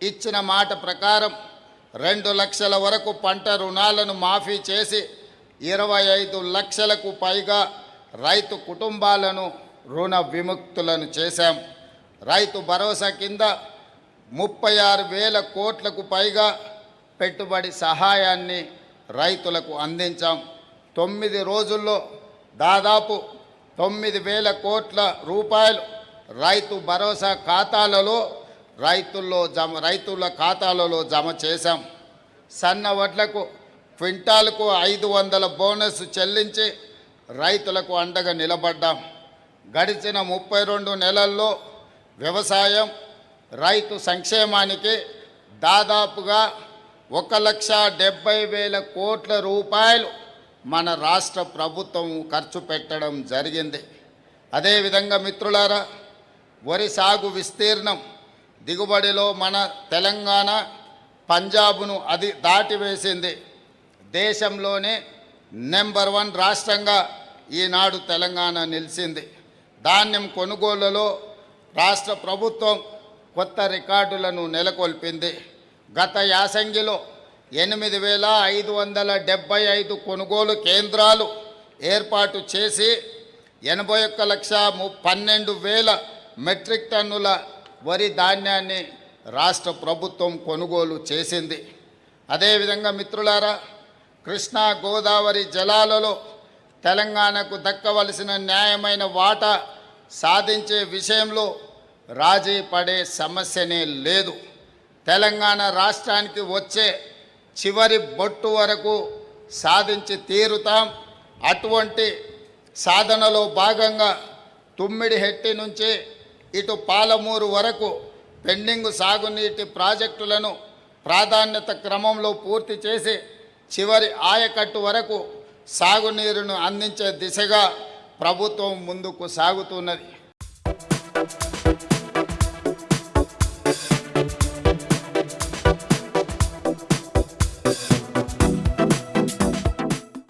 ఇచ్చిన మాట ప్రకారం 2 లక్షల వరకు పంట రుణాలను మాఫీ చేసి 25 లక్షలకు పైగా రైతు కుటుంబాలను రుణ విముక్తులను చేశాం. రైతు భరోసా కింద 36,000 కోట్లకు పైగా పెట్టుబడి సహాయాన్ని రైతులకు అందించాం. 9 రోజుల్లో దాదాపు 9,000 కోట్ల రూపాయలు రైతు భరోసా ఖాతాలలో రైతుల ఖాతాలలో జమ చేశాం. సన్న వడ్లకు క్వింటాలకు 500 బోనస్ చెల్లించి రైతులకు అండగా నిలబడ్డాం. గడిచిన 32 నెలల్లో వ్యవసాయం రైతు సంక్షేమానికి దాదాపుగా 1,70,000 కోట్ల రూపాయలు మన రాష్ట్ర ప్రభుత్వం ఖర్చు పెట్టడం జరిగింది. అదేవిధంగా మిత్రులారా, వరి సాగు విస్తీర్ణం దిగుబడిలో మన తెలంగాణ పంజాబ్ను దాటివేసింది. దేశంలోనే నెంబర్ 1 రాష్ట్రంగా ఈనాడు తెలంగాణ నిలిచింది. ధాన్యం కొనుగోలులో రాష్ట్ర ప్రభుత్వం కొత్త రికార్డులను నెలకొల్పింది. గత యాసంగిలో 8,575 కొనుగోలు కేంద్రాలు ఏర్పాటు చేసి 81,12,000 మెట్రిక్ టన్నుల వరి ధాన్యాన్ని రాష్ట్ర ప్రభుత్వం కొనుగోలు చేసింది. అదేవిధంగా మిత్రులారా, కృష్ణా గోదావరి జలాలలో తెలంగాణకు దక్కవలసిన న్యాయమైన వాటా సాధించే విషయంలో రాజీ పడే సమస్యనే లేదు. తెలంగాణ రాష్ట్రానికి వచ్చే చివరి బొట్టు వరకు సాధించి తీరుతాం. అటువంటి సాధనలో భాగంగా తుమ్మిడిహెట్టి నుంచి ఇటు పాలమూరు వరకు పెండింగ్ సాగునీటి ప్రాజెక్టులను ప్రాధాన్యత క్రమంలో పూర్తి చేసి చివరి ఆయకట్టు వరకు సాగునీరును అందించే దిశగా ప్రభుత్వం ముందుకు సాగుతున్నది.